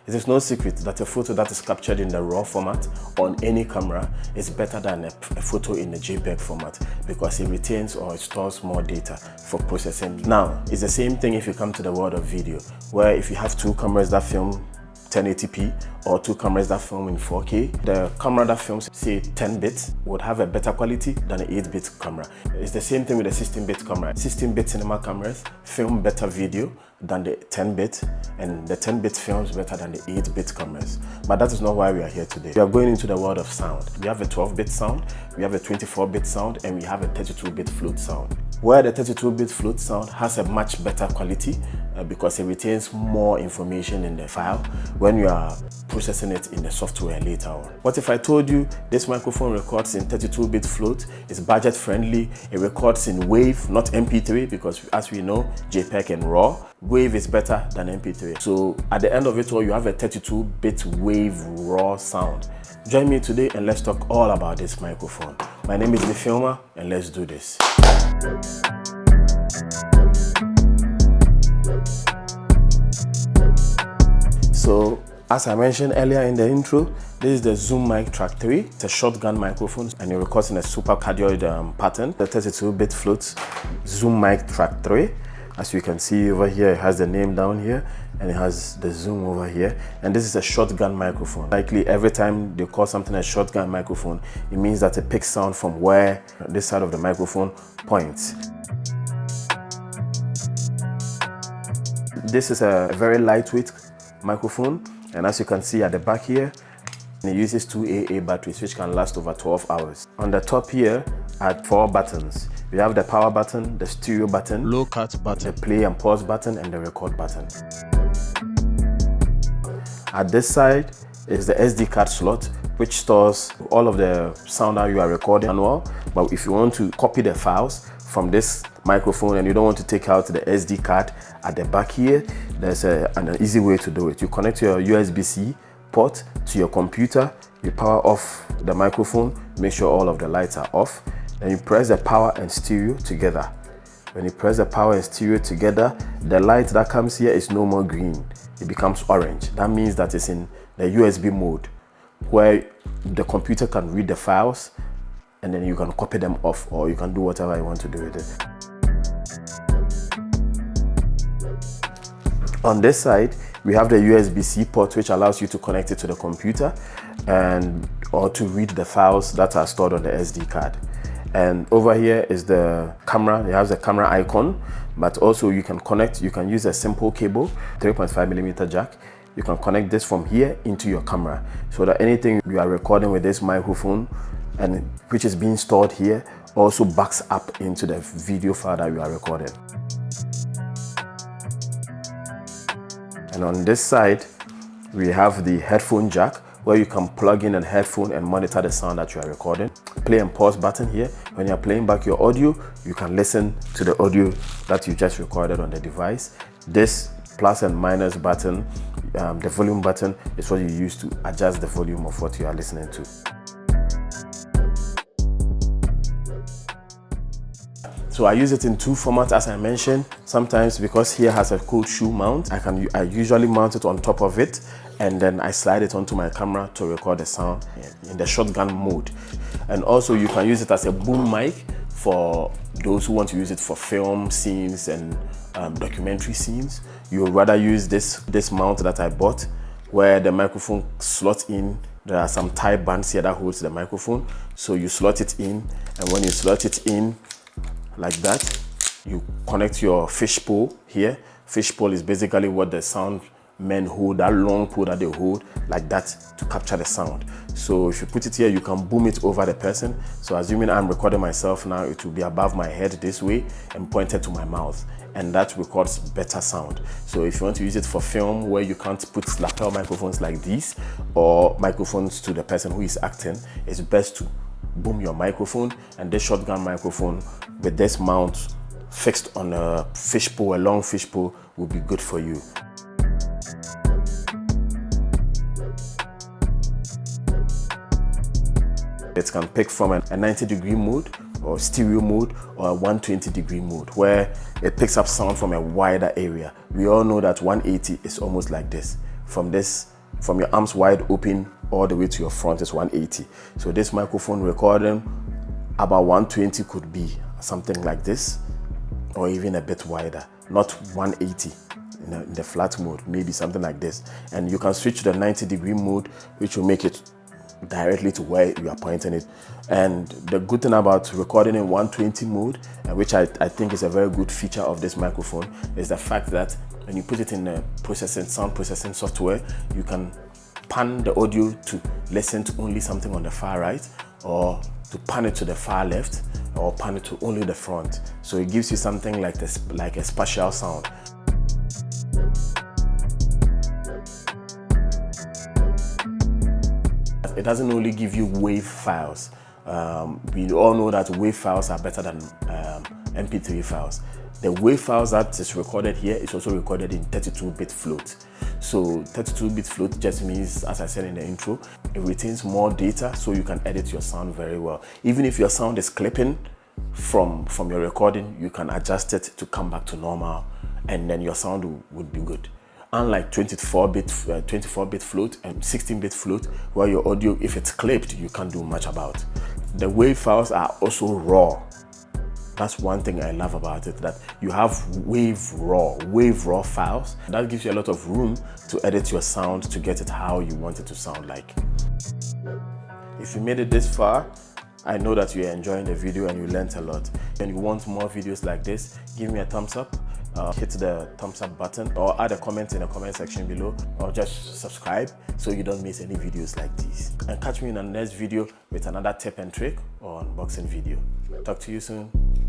It is no secret that a photo that is captured in the RAW format on any camera is better than a photo in the JPEG format because it retains or it stores more data for processing. Now, it's the same thing if you come to the world of video, where if you have two cameras that film 1080p or two cameras that film in 4K, the camera that films say 10 bits would have a better quality than an 8-bit camera. It's the same thing with a 16-bit camera. 16-bit cinema cameras film better video than the 10-bit, and the 10-bit films better than the 8-bit cameras. But that is not why we are here today. We are going into the world of sound. We have a 12-bit sound, we have a 24-bit sound, and we have a 32-bit float sound. Where the 32-bit float sound has a much better quality because it retains more information in the file when you are processing it in the software later on. What if I told you this microphone records in 32-bit float, it's budget friendly, it records in WAV, not MP3, because as we know, JPEG and RAW, WAV is better than MP3. So at the end of it all, you have a 32-bit WAV RAW sound. Join me today and let's talk all about this microphone. My name is the Filmer and let's do this. So, as I mentioned earlier in the intro, this is the Zoom MicTrak 3. It's a shotgun microphone and it records in a super cardioid pattern. The 32-bit float Zoom MicTrak 3. As you can see over here, it has the name down here and it has the zoom over here. And this is a shotgun microphone. Likely every time they call something a shotgun microphone, it means that it picks sound from where this side of the microphone points. This is a very lightweight microphone, and as you can see at the back here, it uses 2 AA batteries which can last over 12 hours. On the top here are 4 buttons. We have the power button, the stereo button, low cut button, the play and pause button, and the record button. At this side is the SD card slot, which stores all of the sound that you are recording manual. But if you want to copy the files from this microphone and you don't want to take out the SD card at the back here, there's an easy way to do it. You connect your USB-C port to your computer, you power off the microphone, make sure all of the lights are off, then you press the power and stereo together. When you press the power and stereo together, the light that comes here is no more green, it becomes orange. That means that it's in the USB mode where the computer can read the files and then you can copy them off or you can do whatever you want to do with it. On this side, we have the USB-C port which allows you to connect it to the computer or to read the files that are stored on the SD card. And over here is the camera. It has a camera icon, but also you can use a simple cable, 3.5mm jack. You can connect this from here into your camera so that anything you are recording with this microphone and which is being stored here also backs up into the video file that you are recording. And on this side, we have the headphone jack where you can plug in a headphone and monitor the sound that you are recording. Play and pause button here. When you're playing back your audio, you can listen to the audio that you just recorded on the device. This plus and minus button, the volume button, is what you use to adjust the volume of what you are listening to. So I use it in 2 formats as I mentioned. Sometimes because here has a cold shoe mount, I usually mount it on top of it and then I slide it onto my camera to record the sound in the shotgun mode. And also you can use it as a boom mic for those who want to use it for film scenes and documentary scenes. You would rather use this mount that I bought where the microphone slots in. There are some tie bands here that holds the microphone. So you slot it in, and when you slot it in like that, you connect your fish pole here. Fish pole is basically what the sound men hold, that long pole that they hold like that to capture the sound. So if you put it here, you can boom it over the person. So assuming I'm recording myself now, it will be above my head this way and pointed to my mouth, and that records better sound. So if you want to use it for film where you can't put lapel microphones like these or microphones to the person who is acting, it's best to boom your microphone, and this shotgun microphone with this mount fixed on a fish pole, a long fish pole, will be good for you. It can pick from a 90-degree mode or stereo mode or a 120-degree mode where it picks up sound from a wider area. We all know that 180 is almost like this. From this from your arms wide open all the way to your front is 180. So this microphone recording about 120 could be something like this, or even a bit wider, not 180 in the flat mode, maybe something like this. And you can switch to the 90-degree mode, which will make it directly to where you are pointing it. And the good thing about recording in 120 mode, which I think is a very good feature of this microphone, is the fact that when you put it in the sound processing software, you can pan the audio to listen to only something on the far right, or to pan it to the far left, or pan it to only the front. So it gives you something like this, like a spatial sound. It doesn't only give you wave files. We all know that wave files are better than MP3 files. The wave files that is recorded here is also recorded in 32-bit float. So 32-bit float just means, as I said in the intro, it retains more data, so you can edit your sound very well. Even if your sound is clipping from your recording, you can adjust it to come back to normal, and then your sound would be good. Unlike 24-bit float and 16-bit float, where your audio, if it's clipped, you can't do much about. The wave files are also raw. That's one thing I love about it, that you have wave raw files. That gives you a lot of room to edit your sound to get it how you want it to sound like. If you made it this far, I know that you're enjoying the video and you learned a lot. And you want more videos like this, give me a thumbs up. Hit the thumbs up button, or add a comment in the comment section below, or just subscribe so you don't miss any videos like these. And catch me in the next video with another tip and trick or unboxing video. Talk to you soon.